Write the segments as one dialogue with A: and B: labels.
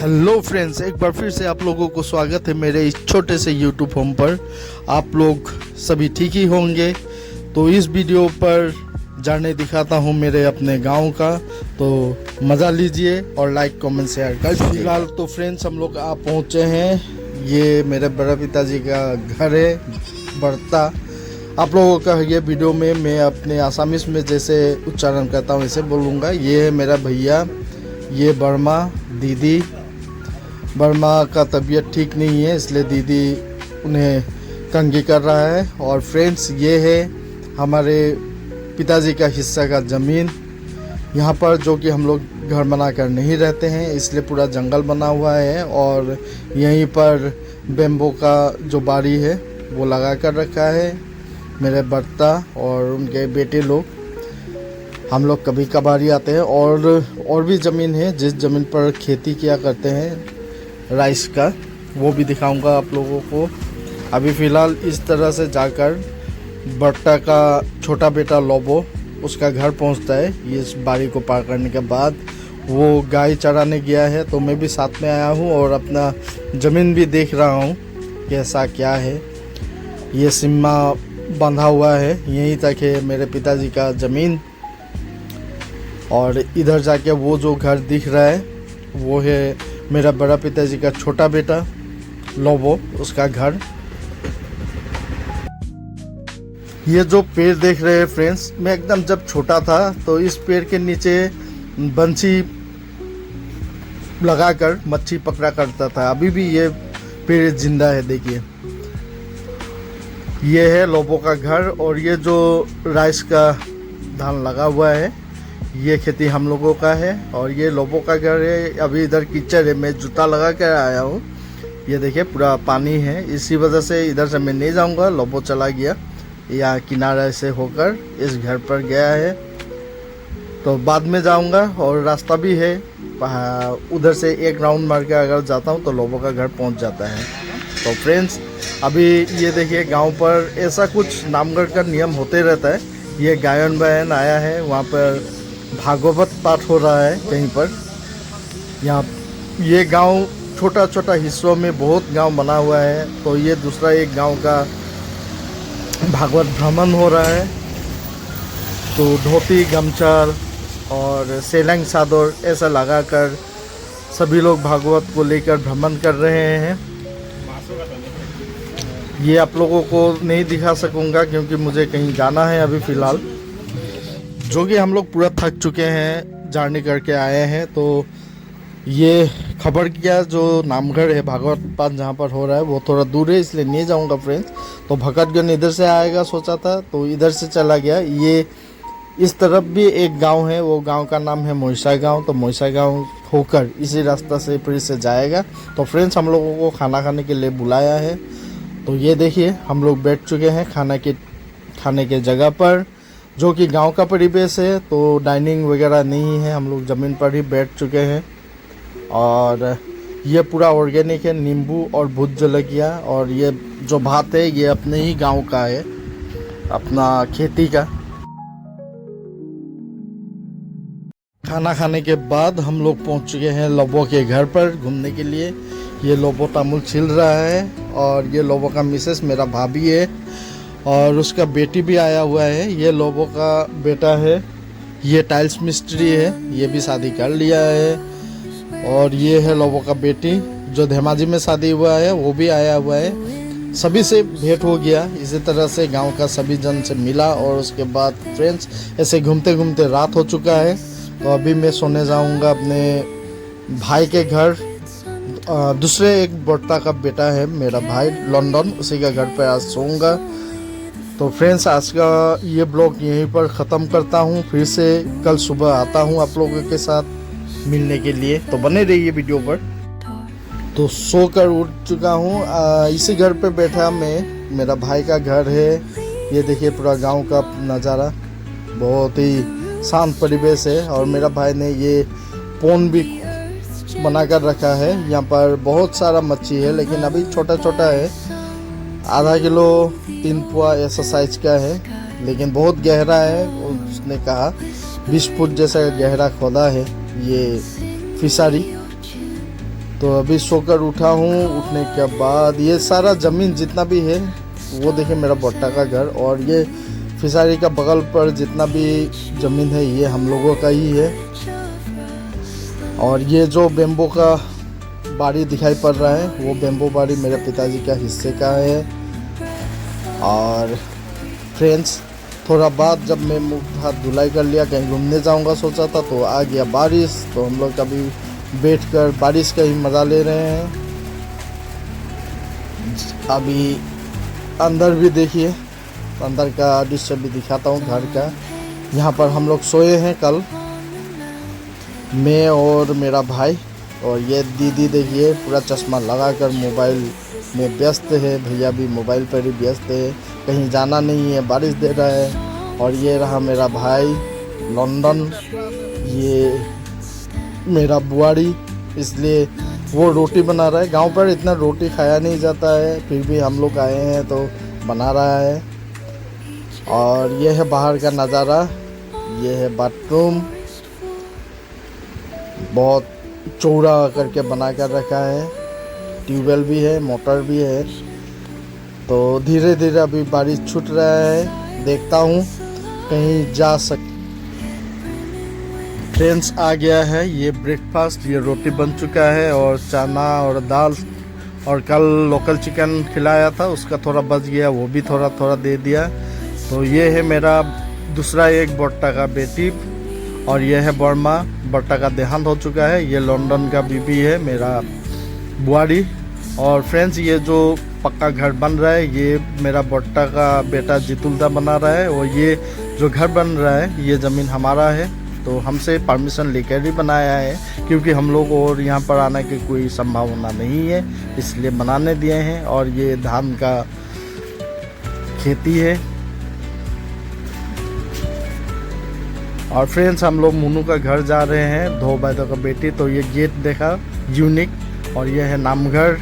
A: Hello friends, एक बार फिर से आप लोगों को स्वागत है मेरे इस छोटे से यूट्यूब होम पर। आप लोग सभी ठीक ही होंगे। तो इस वीडियो पर जाने दिखाता हूँ मेरे अपने गांव का, तो मज़ा लीजिए और लाइक कमेंट शेयर कर। फिलहाल तो फ्रेंड्स हम लोग आप पहुँचे हैं। ये मेरे बड़े पिताजी का घर है बर्ता। आप लोगों का ये वीडियो में मैं अपने आसामीज में जैसे उच्चारण करता हूँ ऐसे बोलूँगा। ये है मेरा भैया, ये बर्मा दीदी। बर्मा का तबीयत ठीक नहीं है इसलिए दीदी उन्हें कंघी कर रहा है। और फ्रेंड्स, ये है हमारे पिताजी का हिस्सा का ज़मीन यहाँ पर, जो कि हम लोग घर बना कर नहीं रहते हैं इसलिए पूरा जंगल बना हुआ है। और यहीं पर बेम्बो का जो बाड़ी है वो लगा कर रखा है मेरे बर्ता और उनके बेटे लोग। हम लोग कभी कभार ही आते हैं। और भी ज़मीन है जिस ज़मीन पर खेती किया करते हैं राइस का, वो भी दिखाऊंगा आप लोगों को। अभी फ़िलहाल इस तरह से जाकर बट्टा का छोटा बेटा लोबो उसका घर पहुंचता है। ये इस बाड़ी को पार करने के बाद वो गाय चराने गया है, तो मैं भी साथ में आया हूं और अपना ज़मीन भी देख रहा हूं कैसा क्या है। ये सिम्मा बंधा हुआ है, यहीं तक है मेरे पिताजी का ज़मीन। और इधर जाके वो जो घर दिख रहा है वो है मेरा बड़ा पिताजी का छोटा बेटा लोबो, उसका घर। ये जो पेड़ देख रहे हैं फ्रेंड्स, मैं एकदम जब छोटा था तो इस पेड़ के नीचे बंसी लगाकर मच्छी पकड़ा करता था। अभी भी ये पेड़ जिंदा है, देखिए। ये है लोबो का घर। और ये जो राइस का धान लगा हुआ है ये खेती हम लोगों का है। और ये लोबो का घर है। अभी इधर कीचड़ है, मैं जूता लगा कर आया हूँ। ये देखिए पूरा पानी है, इसी वजह से इधर से मैं नहीं जाऊँगा। लोबो चला गया या किनारे से होकर इस घर पर गया है, तो बाद में जाऊँगा। और रास्ता भी है, उधर से एक राउंड मार के अगर जाता हूँ तो लोबो का घर पहुँच जाता है। तो फ्रेंड्स, अभी ये देखिए गाँव पर ऐसा कुछ नामगढ़ का नियम होते रहता है। ये गायन बहन आया है, वहाँ पर भागवत पाठ हो रहा है कहीं पर। यहाँ ये गांव छोटा छोटा हिस्सों में बहुत गांव बना हुआ है, तो ये दूसरा एक गांव का भागवत भ्रमण हो रहा है। तो धोती गमछा और सेलंग सादर ऐसा लगाकर सभी लोग भागवत को लेकर भ्रमण कर रहे हैं। ये आप लोगों को नहीं दिखा सकूंगा क्योंकि मुझे कहीं जाना है अभी फ़िलहाल, जो कि हम लोग पूरा थक चुके हैं, जर्नी करके आए हैं। तो ये खबर किया जो नामगढ़ है भागवत पाठ जहाँ पर हो रहा है वो थोड़ा दूर है, इसलिए नहीं जाऊँगा फ्रेंड्स। तो भगतगन इधर से आएगा सोचा था, तो इधर से चला गया। ये इस तरफ भी एक गांव है, वो गांव का नाम है मोइसा गांव। तो मोइसा गांव होकर इसी रास्ता से फिर से जाएगा। तो फ्रेंड्स, हम लोगों को खाना खाने के लिए बुलाया है। तो ये देखिए हम लोग बैठ चुके हैं खाने के जगह पर, जो कि गांव का परिवेश है। तो डाइनिंग वगैरह नहीं है, हम लोग ज़मीन पर ही बैठ चुके हैं। और ये पूरा ऑर्गेनिक है, नींबू और भूत जलकिया। और ये जो भात है ये अपने ही गांव का है, अपना खेती का। खाना खाने के बाद हम लोग पहुंच चुके हैं लोबो के घर पर घूमने के लिए। ये लोबो तामुल छिल रहा है और ये लोबो का मिसेस मेरा भाभी है और उसका बेटी भी आया हुआ है। ये लोबो का बेटा है, ये टाइल्स मिस्त्री है, ये भी शादी कर लिया है। और ये है लोबो का बेटी जो धेमाजी में शादी हुआ है, वो भी आया हुआ है। सभी से भेंट हो गया, इसी तरह से गांव का सभी जन से मिला। और उसके बाद फ्रेंड्स, ऐसे घूमते घूमते रात हो चुका है। तो अभी मैं सोने जाऊंगा अपने भाई के घर। दूसरे एक बर्ता का बेटा है मेरा भाई लंदन, उसी का घर पर आज सोऊंगा। तो फ्रेंड्स, आज का ये ब्लॉग यहीं पर ख़त्म करता हूँ। फिर से कल सुबह आता हूँ आप लोगों के साथ मिलने के लिए, तो बने रहिए वीडियो पर। तो सोकर उठ चुका हूँ, इसी घर पे बैठा मैं। मेरा भाई का घर है, ये देखिए पूरा गांव का नज़ारा, बहुत ही शांत परिवेश है। और मेरा भाई ने ये पोन भी बना कर रखा है। यहाँ पर बहुत सारा मच्छी है, लेकिन अभी छोटा छोटा है, आधा किलो 3 पुआ ऐसा साइज का है, लेकिन बहुत गहरा है। उसने कहा 20 फुट जैसा गहरा खोदा है ये फिशरी। तो अभी सोकर उठा हूँ। उठने के बाद ये सारा ज़मीन जितना भी है वो देखिए मेरा बोट्टा का घर, और ये फिशरी का बगल पर जितना भी ज़मीन है ये हम लोगों का ही है। और ये जो बेम्बो का बाड़ी दिखाई पड़ रहा है वो बेम्बो बाड़ी मेरे पिताजी का हिस्से का है। और फ्रेंड्स, थोड़ा बाद जब मैं मुँह हाथ धुलाई कर लिया, कहीं घूमने जाऊंगा सोचा था, तो आ गया बारिश। तो हम लोग अभी बैठकर बारिश का ही मज़ा ले रहे हैं। अभी अंदर भी देखिए, अंदर का दृश्य भी दिखाता हूँ घर का। यहाँ पर हम लोग सोए हैं कल, मैं और मेरा भाई। और ये दीदी देखिए पूरा चश्मा लगाकर मोबाइल में व्यस्त है, भैया भी मोबाइल पर ही व्यस्त है, कहीं जाना नहीं है, बारिश दे रहा है। और ये रहा मेरा भाई लंदन, ये मेरा बुआड़ी, इसलिए वो रोटी बना रहा है। गांव पर इतना रोटी खाया नहीं जाता है, फिर भी हम लोग आए हैं तो बना रहा है। और ये है बाहर का नज़ारा, ये है बाथरूम, बहुत चौड़ा करके बना कर रखा है। ट्यूबवेल भी है, मोटर भी है। तो धीरे धीरे अभी बारिश छूट रहा है, देखता हूँ कहीं जा सक। फ्रेंड्स, आ गया है ये ब्रेकफास्ट, ये रोटी बन चुका है और चना और दाल, और कल लोकल चिकन खिलाया था उसका थोड़ा बच गया, वो भी थोड़ा थोड़ा दे दिया। तो ये है मेरा दूसरा एक बोट्टा का बेटी, और ये है बर्मा, बोट्टा का देहांत हो चुका है। ये लंदन का बीबी है मेरा बुआड़ी। और फ्रेंड्स, ये जो पक्का घर बन रहा है ये मेरा बोट्टा का बेटा जितुलदा बना रहा है, और ये जो घर बन रहा है ये ज़मीन हमारा है। तो हमसे परमिशन लेकर ही बनाया है, क्योंकि हम लोग और यहाँ पर आने की कोई संभावना नहीं है, इसलिए बनाने दिए हैं। और ये धान का खेती है। और फ्रेंड्स, हम लोग मुन्नू का घर जा रहे हैं, धो बैदो का बेटी। तो ये गेट देखा यूनिक, और ये है नामघर।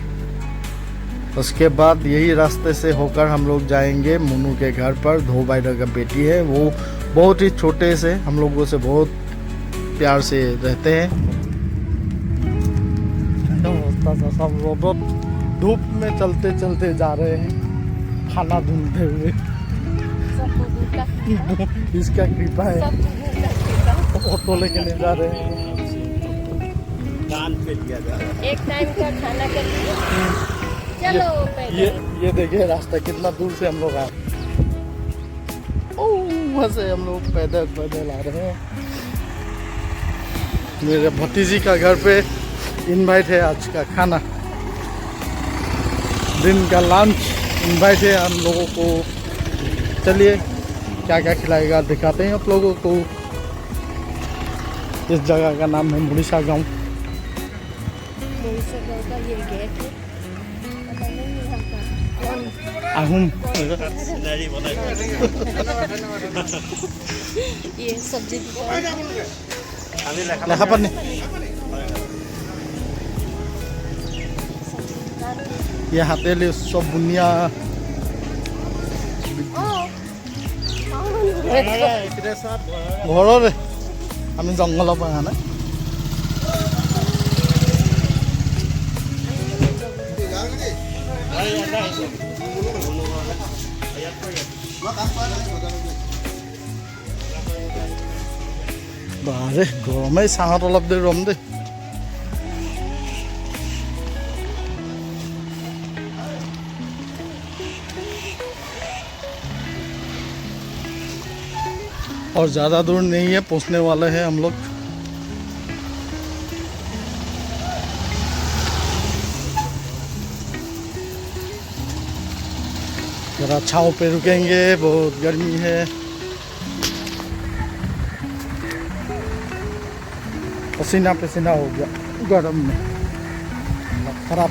A: उसके बाद यही रास्ते से होकर हम लोग जाएंगे मुन्नू के घर पर। धो बैदो का बेटी है, वो बहुत ही छोटे से हम लोगों से बहुत प्यार से रहते हैं। सब रोड धूप में चलते चलते जा रहे हैं, खाना ढूंढते हुए। इसका कृपा है, ऑटो लेके ले जा रहे हैं। पे लिया जा रहा है, एक टाइम का खाना कर लिए। चलो ये देखिए रास्ता कितना दूर से हम लोग आए, वहाँ से हम लोग पैदल पैदल आ रहे हैं। मेरे भतीजी का घर पे इनवाइट है, आज का खाना, दिन का लंच इनवाइट है हम लोगों को। चलिए क्या क्या खिलाएगा दिखाते हैं आप लोगों को। इस जगह का नाम है मुड़ीसा गांव। का ये गेट है, ये सब्जी लेखा पर ये हाथेली सब बुनिया घरे আমি জঙ্গলৰ পৰা অহা নাই। বাৰে গৰমেই, ছাঁত অলপ দেৰি ৰ'ম দেই। और ज़्यादा दूर नहीं है, पहुंचने वाले हैं हम लोग। जरा छाँव पे रुकेंगे, बहुत गर्मी है। पसीना पसीना हो गया गर्म में, खराब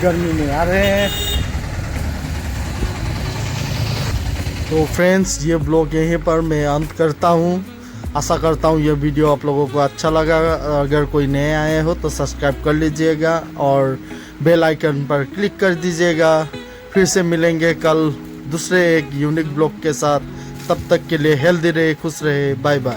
A: गर्मी में आ रहे हैं। तो फ्रेंड्स, ये ब्लॉग यहीं पर मैं अंत करता हूँ। आशा करता हूँ ये वीडियो आप लोगों को अच्छा लगा। अगर कोई नए आए हो तो सब्सक्राइब कर लीजिएगा और बेल आइकन पर क्लिक कर दीजिएगा। फिर से मिलेंगे कल दूसरे एक यूनिक ब्लॉग के साथ। तब तक के लिए हेल्दी रहे, खुश रहे, बाय बाय।